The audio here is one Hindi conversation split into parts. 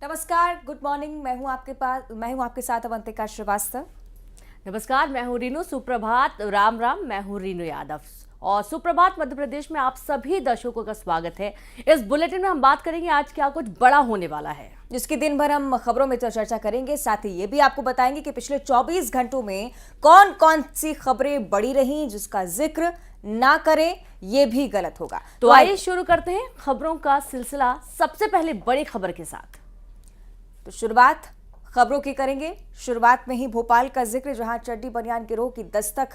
नमस्कार, गुड मॉर्निंग। मैं हूं आपके साथ अवंतिका श्रीवास्तव। नमस्कार, मैं हूं रीनू। सुप्रभात, राम राम। मैं हूं रीनू यादव और सुप्रभात मध्य प्रदेश में आप सभी दर्शकों का स्वागत है। इस बुलेटिन में हम बात करेंगे आज क्या कुछ बड़ा होने वाला है, जिसकी दिन भर हम खबरों में तो चर्चा करेंगे। साथ ही ये भी आपको बताएंगे कि पिछले 24 घंटों में कौन कौन सी खबरें बड़ी रही जिसका जिक्र ना करें ये भी गलत होगा। तो आइए शुरू करते हैं खबरों का सिलसिला सबसे पहले बड़ी खबर के साथ। तो शुरुआत खबरों की करेंगे। शुरुआत में ही भोपाल का जिक्र, जहां चड्डी बनियान गिरोह की दस्तक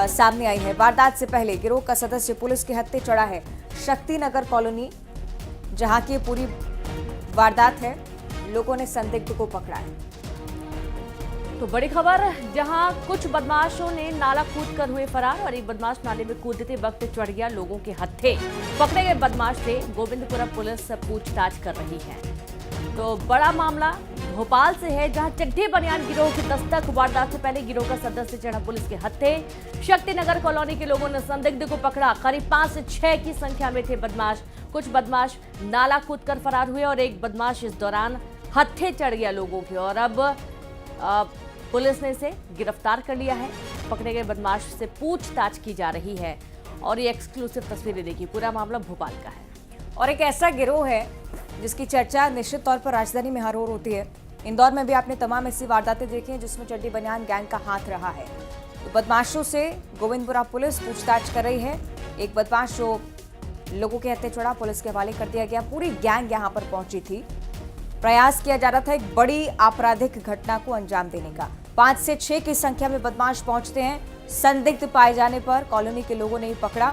सामने आई है। वारदात से पहले गिरोह का सदस्य पुलिस के हत्थे चढ़ा है। शक्ति नगर कॉलोनी जहां की पूरी वारदात है, लोगों ने संदिग्ध को पकड़ा है। तो बड़ी खबर, जहां कुछ बदमाशों ने नाला कूदकर हुए फरार और एक बदमाश नाले में कूदते वक्त चढ़ गया लोगों के हत्थे। पकड़े गए बदमाश से गोविंदपुरा पुलिस पूछताछ कर रही है। तो बड़ा मामला भोपाल से है, जहां चड्डी बनियान गिरोह की दस्तक। वारदात से पहले गिरोह का सदस्य चढ़ा पुलिस के हत्थे। शक्तिनगर कॉलोनी के लोगों ने संदिग्ध को पकड़ा। करीब 5 से 6 की संख्या में थे बदमाश। कुछ बदमाश नाला कूदकर फरार हुए और एक बदमाश इस दौरान हत्थे चढ़ गया लोगों के, और अब पुलिस ने इसे गिरफ्तार कर लिया है। पकड़े गए बदमाश से पूछताछ की जा रही है और ये एक्सक्लूसिव तस्वीरें देखिए। पूरा मामला भोपाल का है और एक ऐसा गिरोह है जिसकी चर्चा निश्चित तौर पर राजधानी में हर रोज होती है। इंदौर में भी आपने तमाम ऐसी वारदातें देखी हैं जिसमें चड्डी बनियान गैंग का हाथ रहा है। तो बदमाशों से गोविंदपुरा पुलिस पूछताछ कर रही है। एक बदमाश जो लोगों के हत्थे चढ़ा, पुलिस के हवाले कर दिया गया। पूरी गैंग यहां पर पहुंची थी। प्रयास किया जा रहा था एक बड़ी आपराधिक घटना को अंजाम देने का। 5 से 6 की संख्या में बदमाश पहुंचते हैं। संदिग्ध पाए जाने पर कॉलोनी के लोगों ने ही पकड़ा।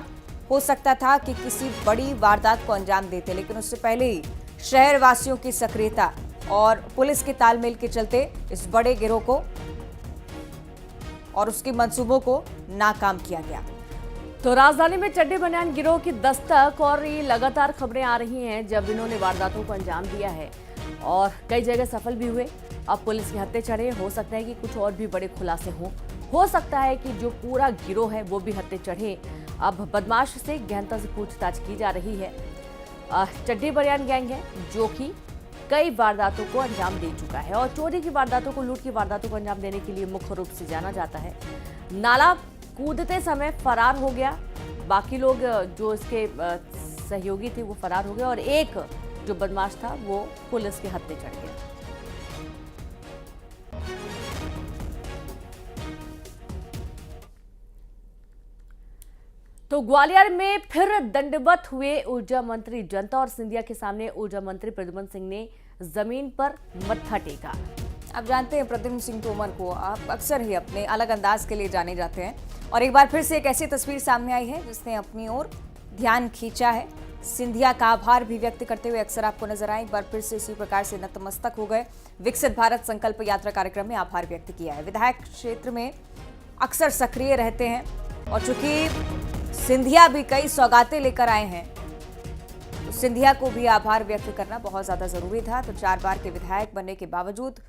हो सकता था कि किसी बड़ी वारदात को अंजाम देते, लेकिन उससे पहले ही शहर वासियों की सक्रियता और पुलिस के तालमेल के चलते इस बड़े गिरोह को और उसके मंसूबों को नाकाम किया गया। तो राजधानी में चड्डी बनियान गिरोह की दस्तक, और ये लगातार खबरें आ रही हैं जब इन्होंने वारदातों को अंजाम दिया है और कई जगह सफल भी हुए। अब पुलिस के हत्थे चढ़े। हो सकता है कि कुछ और भी बड़े खुलासे हों। हो सकता है कि जो पूरा गिरोह है वो भी हत्थे चढ़े। अब बदमाश से गहनता से पूछताछ की जा रही है। चड्डी बनियान गैंग है जो कि कई वारदातों को अंजाम दे चुका है और चोरी की वारदातों को, लूट की वारदातों को अंजाम देने के लिए मुख्य रूप से जाना जाता है। नाला कूदते समय फरार हो गया। बाकी लोग जो इसके सहयोगी थे वो फरार हो गए और एक जो बदमाश था वो पुलिस के हत्थे चढ़ गया। तो ग्वालियर में फिर दंडवत हुए ऊर्जा मंत्री। जनता और सिंधिया के सामने ऊर्जा मंत्री प्रद्युम्न सिंह ने जमीन पर मत्था टेका। आप जानते हैं प्रद्युम्न सिंह तोमर को आप अक्सर ही अपने अलग अंदाज के लिए जाने जाते हैं, और एक बार फिर से एक ऐसी तस्वीर सामने आई है जिसने अपनी ओर ध्यान खींचा है। सिंधिया का आभार भी व्यक्त करते हुए अक्सर आपको नजर आए। एक बार फिर से इसी प्रकार से नतमस्तक हो गए। विकसित भारत संकल्प यात्रा कार्यक्रम में आभार व्यक्त किया है। विधायक क्षेत्र में अक्सर सक्रिय रहते हैं और चूंकि सिंधिया भी कई सौगातें लेकर आए हैं, तो सिंधिया को भी आभार व्यक्त करना बहुत ज्यादा जरूरी था। तो 4 बार के विधायक बनने के बावजूद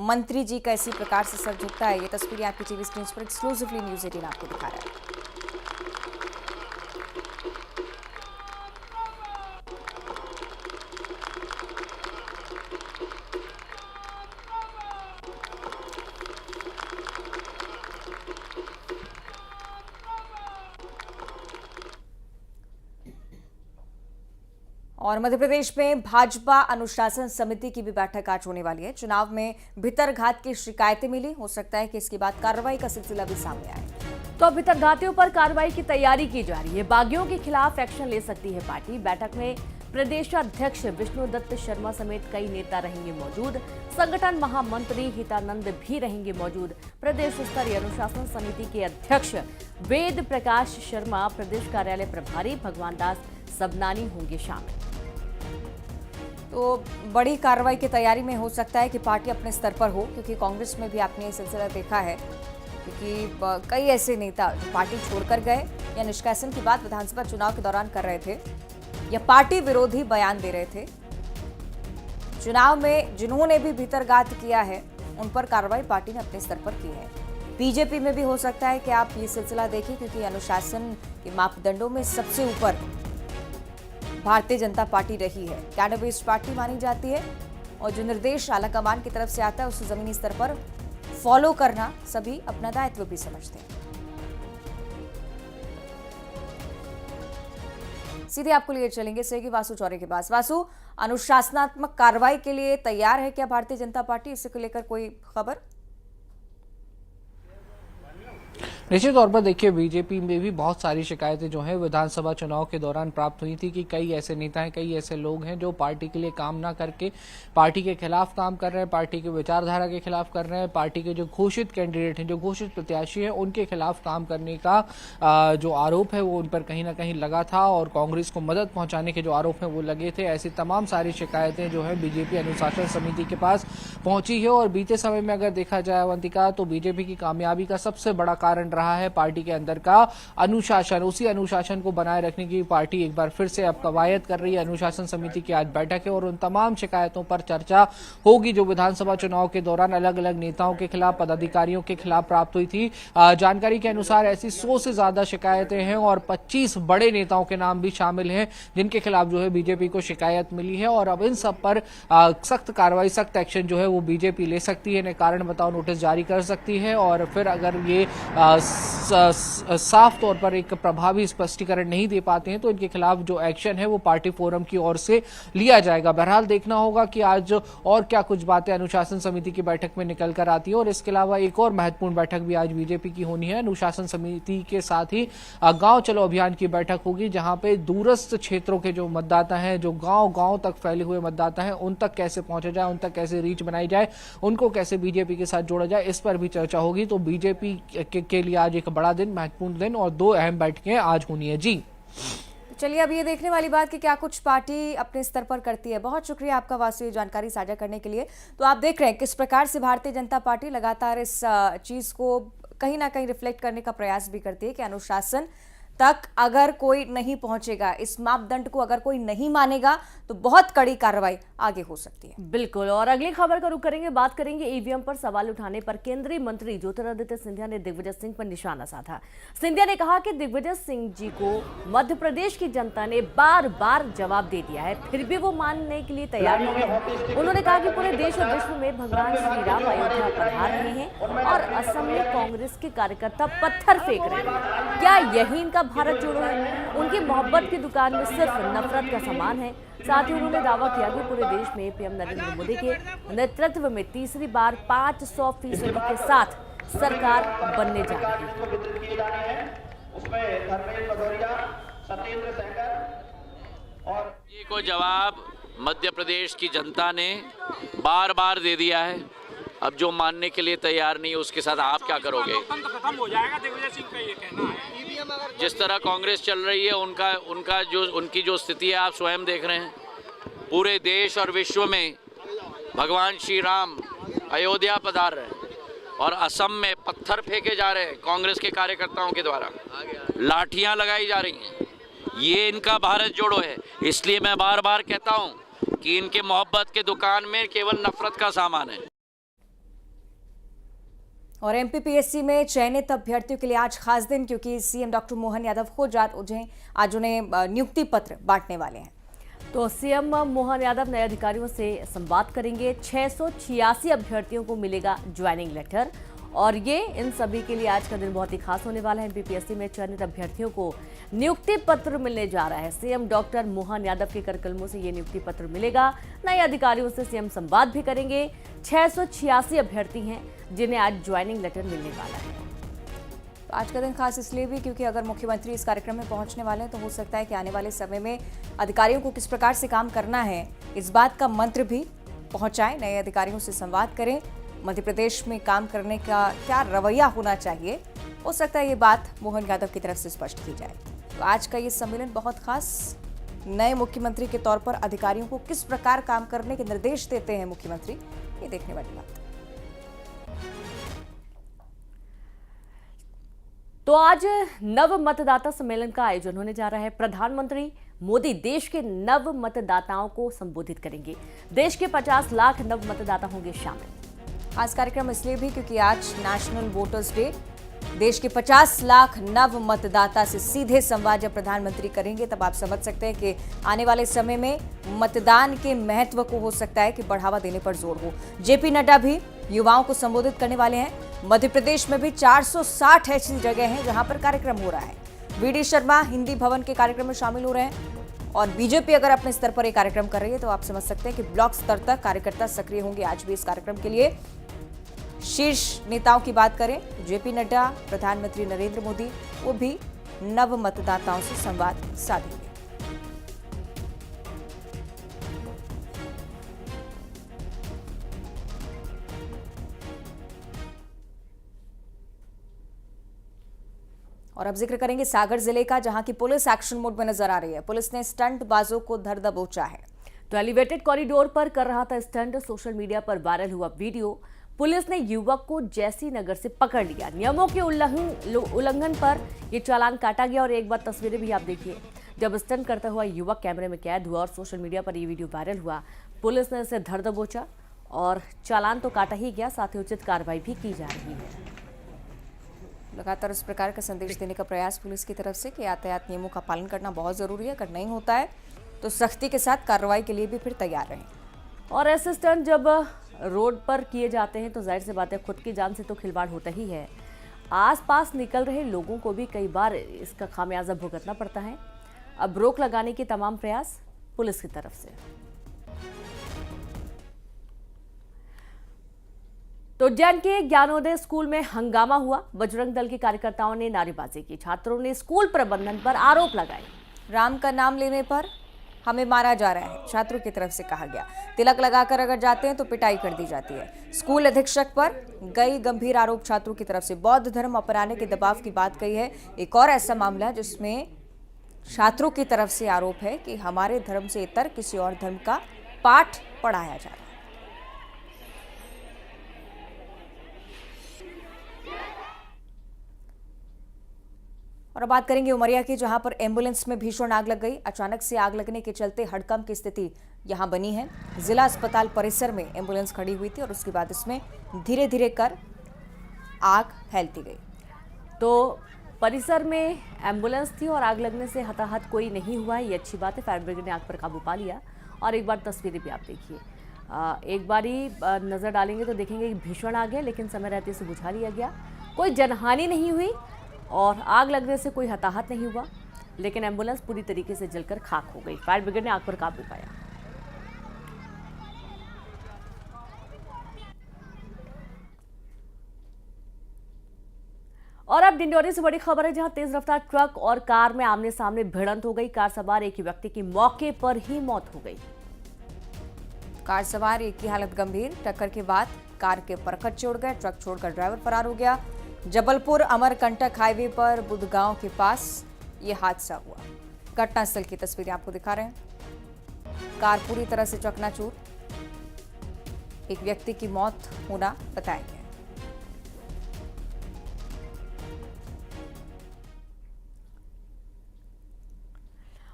मंत्री जी का इसी प्रकार से सर झुकता है। ये तस्वीरें आपकी टीवी स्क्रीन पर एक्सक्लूसिवली न्यूज़ 18 आपको दिखा रहा है। और मध्य प्रदेश में भाजपा अनुशासन समिति की भी बैठक आज होने वाली है। चुनाव में भितरघात की शिकायतें मिली, हो सकता है कि इसके बाद कार्रवाई का सिलसिला भी सामने आए। तो भितरघातियों पर कार्रवाई की तैयारी की जा रही है। बागियों के खिलाफ एक्शन ले सकती है पार्टी। बैठक में प्रदेशाध्यक्ष विष्णुदत्त शर्मा समेत कई नेता रहेंगे मौजूद। संगठन महामंत्री हितानंद भी रहेंगे मौजूद। प्रदेश स्तरीय अनुशासन समिति के अध्यक्ष वेद प्रकाश शर्मा, प्रदेश कार्यालय प्रभारी भगवान दास सबनानी होंगे शामिल। तो बड़ी कार्रवाई की तैयारी में हो सकता है कि पार्टी अपने स्तर पर हो, क्योंकि कांग्रेस में भी आपने ये सिलसिला देखा है, क्योंकि कई ऐसे नेता जो पार्टी छोड़कर गए या निष्कासन की बात विधानसभा चुनाव के दौरान कर रहे थे या पार्टी विरोधी बयान दे रहे थे, चुनाव में जिन्होंने भी भीतरघात किया है उन पर कार्रवाई पार्टी ने अपने स्तर पर की है। बीजेपी में भी हो सकता है कि आप ये सिलसिला देखें, क्योंकि अनुशासन के मापदंडों में सबसे ऊपर भारतीय जनता पार्टी रही है। कैडर बेस्ड पार्टी मानी जाती है और जो निर्देश आला कमान की तरफ से आता है उसे जमीनी स्तर पर फॉलो करना सभी अपना दायित्व भी समझते हैं। सीधे आपको लिए चलेंगे सहयोगी वासु चौरे के पास। वासु, अनुशासनात्मक कार्रवाई के लिए तैयार है क्या भारतीय जनता पार्टी? इसको लेकर कोई खबर? निश्चित तौर पर देखिए, बीजेपी में भी बहुत सारी शिकायतें जो हैं विधानसभा चुनाव के दौरान प्राप्त हुई थी कि कई ऐसे नेता हैं, कई ऐसे लोग हैं जो पार्टी के लिए काम ना करके पार्टी के खिलाफ काम कर रहे हैं, पार्टी की विचारधारा के खिलाफ कर रहे हैं, पार्टी के जो घोषित कैंडिडेट हैं, जो घोषित प्रत्याशी हैं, उनके खिलाफ काम करने का जो आरोप है वो उन पर कहीं ना कहीं लगा था और कांग्रेस को मदद पहुंचाने के जो आरोप हैं वो लगे थे। ऐसी तमाम सारी शिकायतें जो है बीजेपी अनुशासन समिति के पास पहुंची है और बीते समय में अगर देखा जाए अवंतिका, तो बीजेपी की कामयाबी का सबसे बड़ा कारण रहा है पार्टी के अंदर का अनुशासन। उसी अनुशासन को बनाए रखने की पार्टी एक बार फिर से अब कवायद कर रही है। अनुशासन समिति की आज बैठक है और उन तमाम शिकायतों पर चर्चा होगी जो विधानसभा चुनाव के दौरान अलग अलग नेताओं के खिलाफ, पदाधिकारियों के खिलाफ प्राप्त हुई थी। जानकारी के अनुसार ऐसी 100 से ज्यादा शिकायतें हैं और 25 बड़े नेताओं के नाम भी शामिल हैं जिनके खिलाफ जो है बीजेपी को शिकायत मिली है और अब इन सब पर सख्त कार्रवाई, सख्त एक्शन जो है वो बीजेपी ले सकती है। इन्हें कारण बताओ नोटिस जारी कर सकती है और फिर अगर ये साफ तौर पर एक प्रभावी स्पष्टीकरण नहीं दे पाते हैं तो इनके खिलाफ जो एक्शन है वो पार्टी फोरम की ओर से लिया जाएगा। बहरहाल देखना होगा कि आज और क्या कुछ बातें अनुशासन समिति की बैठक में निकल कर आती है और इसके अलावा एक और महत्वपूर्ण बैठक भी आज बीजेपी की होनी है। अनुशासन समिति के साथ ही गांव चलो अभियान की बैठक होगी जहां पे दूरस्थ क्षेत्रों के जो मतदाता हैं, जो गांव तक फैले हुए मतदाता हैं, उन तक कैसे पहुंचा जाए, उन तक कैसे रीच बनाई जाए, उनको कैसे बीजेपी के साथ जोड़ा जाए, इस पर भी चर्चा होगी। तो बीजेपी के लिए आज एक बड़ा दिन, महत्वपूर्ण दिन और 2 अहम बैठकें आज होनी है। जी चलिए, अब ये देखने वाली बात कि क्या कुछ पार्टी अपने स्तर पर करती है। बहुत शुक्रिया आपका वासु, ये जानकारी साझा करने के लिए। तो आप देख रहे हैं किस प्रकार से भारतीय जनता पार्टी लगातार इस चीज को कहीं ना कहीं रिफ्लेक्ट करने का प्रयास भी करती है कि अनुशासन तक अगर कोई नहीं पहुंचेगा, इस मापदंड को अगर कोई नहीं मानेगा तो बहुत कड़ी कार्रवाई आगे हो सकती है। बिल्कुल। और अगली खबर का रुख करेंगे, बात करेंगे ईवीएम पर सवाल उठाने पर केंद्रीय मंत्री ज्योतिरादित्य सिंधिया ने दिग्विजय सिंह पर निशाना साधा। सिंधिया ने कहा कि दिग्विजय सिंह जी को मध्य प्रदेश की जनता ने बार बार जवाब दे दिया है, फिर भी वो मानने के लिए तैयार नहीं है। उन्होंने कहा कि पूरे देश और विश्व में भगवान श्री राम अयोध्या पधार रहे हैं और असम में कांग्रेस के कार्यकर्ता पत्थर फेंक रहे हैं। क्या यही इनका भारत जोड़ो है? उनकी मोहब्बत की दुकान में सिर्फ नफरत का सामान है। साथ ही उन्होंने दावा किया कि पूरे देश में पीएम नरेंद्र मोदी के नेतृत्व में तीसरी बार 500% के साथ सरकार बनने जा रही है। ये को जवाब मध्य प्रदेश की जनता ने बार बार दे दिया है। अब जो मानने के लिए तैयार नहीं उसके साथ आप क्या करोगे? खत्म हो जाएगा, दिग्विजय सिंह का ये कहना है। जिस तरह कांग्रेस चल रही है उनकी जो स्थिति है आप स्वयं देख रहे हैं। पूरे देश और विश्व में भगवान श्री राम अयोध्या पधार रहे हैं और असम में पत्थर फेंके जा रहे हैं कांग्रेस के कार्यकर्ताओं के द्वारा, लाठियां लगाई जा रही हैं। ये इनका भारत जोड़ो है। इसलिए मैं बार बार कहता हूं कि इनके मोहब्बत के दुकान में केवल नफरत का सामान है। और एमपीपीएससी में चयनित अभ्यर्थियों के लिए आज खास दिन, क्योंकि सीएम डॉक्टर मोहन यादव खुद आज उन्हें नियुक्ति पत्र बांटने वाले हैं। तो सीएम मोहन यादव नए अधिकारियों से संवाद करेंगे। 686 अभ्यर्थियों को मिलेगा ज्वाइनिंग लेटर और ये इन सभी के लिए आज का दिन बहुत ही खास होने वाला है। एमपीपीएससी में चयनित अभ्यर्थियों को नियुक्ति पत्र मिलने जा रहा है। सीएम डॉक्टर मोहन यादव के करकलमों से ये नियुक्ति पत्र मिलेगा। नए अधिकारियों से सीएम संवाद भी करेंगे। 686 अभ्यर्थी हैं जिन्हें आज ज्वाइनिंग लेटर मिलने वाला है। तो आज का दिन खास इसलिए भी क्योंकि अगर मुख्यमंत्री इस कार्यक्रम में पहुंचने वाले हैं तो हो सकता है कि आने वाले समय में अधिकारियों को किस प्रकार से काम करना है, इस बात का मंत्र भी पहुंचाएं। नए अधिकारियों से संवाद करें। मध्य प्रदेश में काम करने का क्या रवैया होना चाहिए, हो सकता है ये बात मोहन यादव की तरफ से स्पष्ट की जाए। तो आज का ये सम्मेलन बहुत खास, नए मुख्यमंत्री के तौर पर अधिकारियों को किस प्रकार काम करने के निर्देश देते हैं मुख्यमंत्री, ये देखने वाली बात है। तो आज नव मतदाता सम्मेलन का आयोजन होने जा रहा है। प्रधानमंत्री मोदी देश के नव मतदाताओं को संबोधित करेंगे। देश के 50 लाख नव मतदाता होंगे शामिल। खास कार्यक्रम इसलिए भी क्योंकि आज नेशनल वोटर्स डे देश के 50 लाख नव मतदाता से सीधे संवाद जब प्रधानमंत्री करेंगे तब आप समझ सकते हैं कि आने वाले समय में मतदान के महत्व को हो सकता है कि बढ़ावा देने पर जोर हो। जेपी नड्डा भी युवाओं को संबोधित करने वाले हैं। मध्य प्रदेश में भी 460 ऐसी जगह हैं जहां पर कार्यक्रम हो रहा है। वीडी शर्मा हिंदी भवन के कार्यक्रम में शामिल हो रहे हैं और बीजेपी अगर अपने स्तर पर एक कार्यक्रम कर रही है तो आप समझ सकते हैं कि ब्लॉक स्तर तक कार्यकर्ता सक्रिय होंगे आज भी इस कार्यक्रम के लिए। शीर्ष नेताओं की बात करें, जेपी नड्डा, प्रधानमंत्री नरेंद्र मोदी, वो भी नव मतदाताओं से संवाद साधेंगे। और अब जिक्र करेंगे सागर जिले का, जहां की पुलिस एक्शन मोड में नजर आ रही है। पुलिस ने स्टंट बाजों को धर दबोचा है। तो एलिवेटेड कॉरिडोर पर कर रहा था स्टंट। सोशल मीडिया पर वायरल हुआ वीडियो। पुलिस ने युवक को जैसी नगर से पकड़ लिया। नियमों के उल्लंघन पर यह चालान काटा गया और एक बार तस्वीरें भी आप देखिए जब स्टंट करता हुआ युवक कैमरे में कैद हुआ और सोशल मीडिया पर यह वीडियो वायरल हुआ। पुलिस ने इसे धर दबोचा और चालान तो काटा ही गया, साथ ही उचित कार्रवाई भी की जा रही है। लगातार इस प्रकार का संदेश देने का प्रयास पुलिस की तरफ से कि यातायात नियमों का पालन करना बहुत जरूरी है। अगर नहीं होता है तो सख्ती के साथ कार्रवाई के लिए भी फिर तैयार रहें। और ऐसे स्टंट जब रोड पर किए जाते हैं तो जाहिर सी बात है खुद की जान से तो खिलवाड़ होता ही है। आसपास निकल रहे लोगों को भी कई बार इसका खामियाजा भुगतना पड़ता है। अब रोक लगाने के तमाम प्रयास पुलिस की तरफ से। तो उज्जैन के ज्ञानोदय स्कूल में हंगामा हुआ। बजरंग दल के कार्यकर्ताओं ने नारेबाजी की। छात्रों ने स्कूल प्रबंधन पर आरोप लगाए। राम का नाम लेने पर हमें मारा जा रहा है, छात्रों की तरफ से कहा गया। तिलक लगाकर अगर जाते हैं तो पिटाई कर दी जाती है। स्कूल अधीक्षक पर कई गंभीर आरोप छात्रों की तरफ से। बौद्ध धर्म अपनाने के दबाव की बात कही है। एक और ऐसा मामला जिसमें छात्रों की तरफ से आरोप है कि हमारे धर्म से इतर किसी और धर्म का पाठ पढ़ाया जा रहा है। और अब बात करेंगे उमरिया की, जहां पर एम्बुलेंस में भीषण आग लग गई। अचानक से आग लगने के चलते हड़कंप की स्थिति यहां बनी है। जिला अस्पताल परिसर में एम्बुलेंस खड़ी हुई थी और उसके बाद इसमें धीरे धीरे कर आग फैलती गई। तो परिसर में एम्बुलेंस थी और आग लगने से हताहत कोई नहीं हुआ है, ये अच्छी बात है। फायर ब्रिगेड ने आग पर काबू पा लिया। और एक बार तस्वीरें भी आप देखिए। एक बार ही नजर डालेंगे तो देखेंगे कि भीषण आग है, लेकिन समय रहते इसे बुझा लिया गया। कोई जनहानि नहीं हुई और आग लगने से कोई हताहत नहीं हुआ, लेकिन एम्बुलेंस पूरी तरीके से जलकर खाक हो गई। फायर ब्रिगेड ने आग पर काबू पाया। और अब डिंडोरी से बड़ी खबर है, जहां तेज रफ्तार ट्रक और कार में आमने सामने भिड़ंत हो गई। कार सवार एक ही व्यक्ति की मौके पर ही मौत हो गई। कार सवार एक की हालत गंभीर। टक्कर के बाद कार के परखच्चे उड़ गए। ट्रक छोड़कर ड्राइवर फरार हो गया। जबलपुर अमरकंटक हाईवे पर बुधगांव के पास यह हादसा हुआ। घटनास्थल की तस्वीरें आपको दिखा रहे हैं। कार पूरी तरह से चकनाचूर। एक व्यक्ति की मौत होना बताया गया।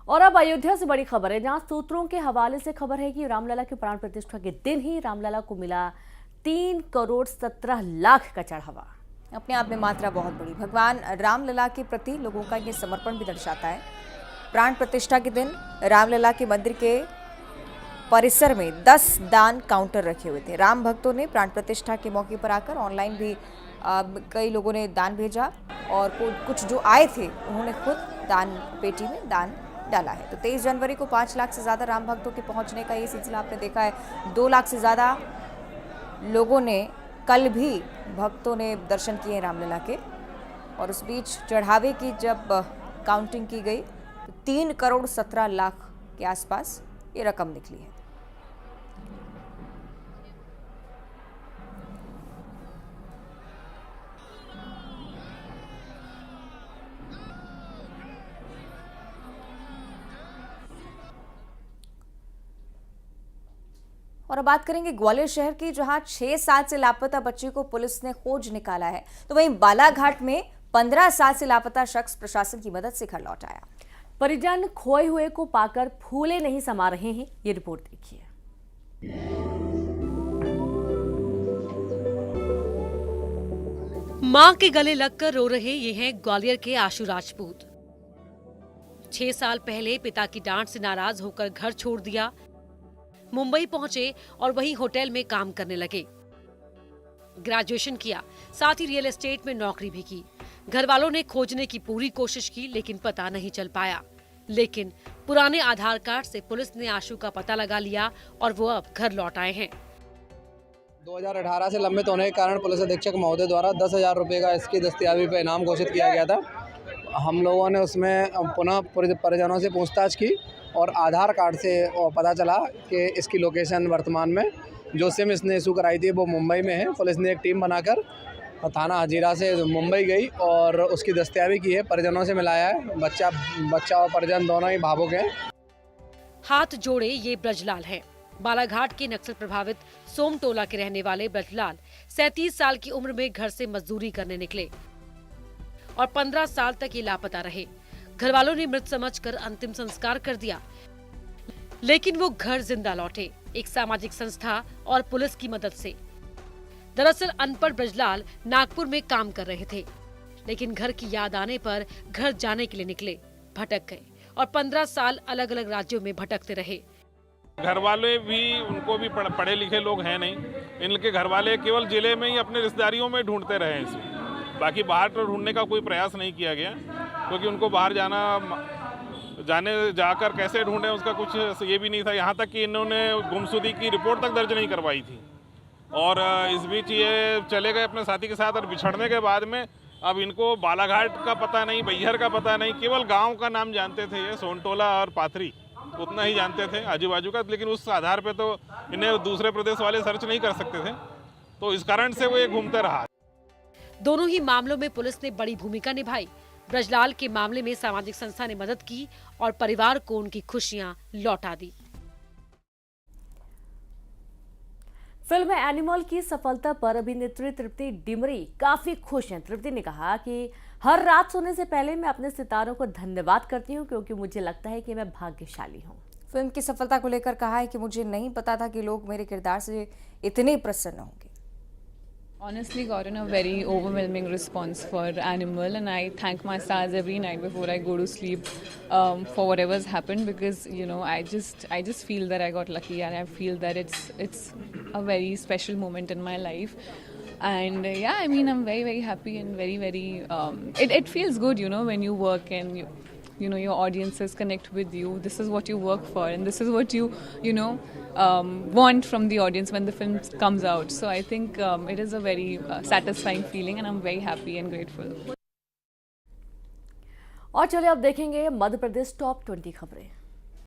और अब अयोध्या से बड़ी खबर है, जहां सूत्रों के हवाले से खबर है कि रामलला की प्राण प्रतिष्ठा के दिन ही रामलला को मिला 3 करोड़ 17 लाख का चढ़ावा। अपने आप में मात्रा बहुत बड़ी। भगवान रामलला के प्रति लोगों का ये समर्पण भी दर्शाता है। प्राण प्रतिष्ठा के दिन रामलला के मंदिर के परिसर में 10 दान काउंटर रखे हुए थे। राम भक्तों ने प्राण प्रतिष्ठा के मौके पर आकर ऑनलाइन भी कई लोगों ने दान भेजा और कुछ जो आए थे उन्होंने खुद दान पेटी में दान डाला है। तो 23 जनवरी को 5 लाख से ज़्यादा राम भक्तों के पहुंचने का ये सिलसिला आपने देखा है। 2 लाख से ज़्यादा लोगों ने, कल भी भक्तों ने दर्शन किए रामलला के। और उस बीच चढ़ावे की जब काउंटिंग की गई तो 3 करोड़ 17 लाख के आसपास ये रकम निकली है। और अब बात करेंगे ग्वालियर शहर की, जहां 6 साल से लापता बच्चे को पुलिस ने खोज निकाला है। तो वहीं बालाघाट में 15 साल से लापता शख्स प्रशासन की मदद से घर लौट आया। परिजन खोए हुए को पाकर फूले नहीं समा रहे हैं, ये रिपोर्ट देखिए। मां के गले लगकर रो रहे ये हैं ग्वालियर के आशु राजपूत। 6 साल पहले पिता की डांट से नाराज होकर घर छोड़ दिया, मुंबई पहुंचे और वहीं होटल में काम करने लगे। ग्रेजुएशन किया, साथ ही रियल एस्टेट में नौकरी भी की। घर वालों ने खोजने की पूरी कोशिश की लेकिन पता नहीं चल पाया। लेकिन पुराने आधार कार्ड से पुलिस ने आशु का पता लगा लिया और वो अब घर लौट आए हैं। 2018 से लंबित होने के कारण पुलिस अधीक्षक महोदय द्वारा 10,000 रुपये का इसकी दस्तियाबी पर इनाम घोषित किया गया था। हम लोगों ने उसमें पुनः परिजनों से पूछताछ की और आधार कार्ड से पता चला कि इसकी लोकेशन वर्तमान में जो सिम इसने इशू कराई थी वो मुंबई में है। पुलिस ने एक टीम बनाकर थाना हजीरा से मुंबई गई और उसकी दस्तियाबी की है, परिजनों से मिलाया है। बच्चा और परिजन दोनों ही भावुक हैं। हाथ जोड़े ये ब्रजलाल हैं। बालाघाट के नक्सल प्रभावित सोमटोला के रहने वाले ब्रजलाल 37 साल की उम्र में घर से मजदूरी करने निकले और 15 साल तक ये लापता रहे। घर वालों ने मृत समझकर अंतिम संस्कार कर दिया, लेकिन वो घर जिंदा लौटे, एक सामाजिक संस्था और पुलिस की मदद से। दरअसल अनपढ़ ब्रजलाल नागपुर में काम कर रहे थे, लेकिन घर की याद आने पर घर जाने के लिए निकले, भटक गए और 15 साल अलग अलग राज्यों में भटकते रहे। घर वाले भी उनको भी पढ़े लिखे लोग हैं नहीं। इनके घर वाले केवल जिले में ही अपने रिश्तेदारियों में ढूंढते रहे इसे, बाकी बाहर तो ढूंढने का कोई प्रयास नहीं किया गया, क्योंकि उनको बाहर जाकर कैसे ढूंढें उसका कुछ ये भी नहीं था। यहाँ तक कि इन्होंने गुमशुदगी की रिपोर्ट तक दर्ज नहीं करवाई थी और इस बीच ये चले गए अपने साथी के साथ और बिछड़ने के बाद में अब इनको बालाघाट का पता नहीं, बैहर का पता नहीं, केवल गाँव का नाम जानते थे ये, सोनटोला और पाथरी उतना ही जानते थे आजू बाजू का, लेकिन उस आधार पे तो इन्हें दूसरे प्रदेश वाले सर्च नहीं कर सकते थे, तो इस कारण से वो ये घूमते रहा। दोनों ही मामलों में पुलिस ने बड़ी भूमिका निभाई। ब्रजलाल के मामले में सामाजिक संस्था ने मदद की और परिवार को उनकी खुशियां लौटा दी। फिल्म एनिमल की सफलता पर अभिनेत्री तृप्ति डिमरी काफी खुश हैं। तृप्ति ने कहा कि हर रात सोने से पहले मैं अपने सितारों को धन्यवाद करती हूं, क्योंकि मुझे लगता है कि मैं भाग्यशाली हूं। फिल्म की सफलता को लेकर कहा है कि मुझे नहीं पता था कि लोग मेरे किरदार से इतने प्रसन्न होंगे। Honestly gotten a very overwhelming response for Animal, and I thank my stars every night before I go to sleep for whatever's happened, because I just feel that I got lucky, and I feel that it's a very special moment in my life. And yeah, I mean, I'm very, very happy and very, very it feels good, when you work and your audiences connect with you. This is what you work for, and this is what you want from the audience when the film comes out. So I think it is a very satisfying feeling, and I'm very happy and grateful. और चलिए अब देखेंगे मध्य प्रदेश टॉप 20 खबरें।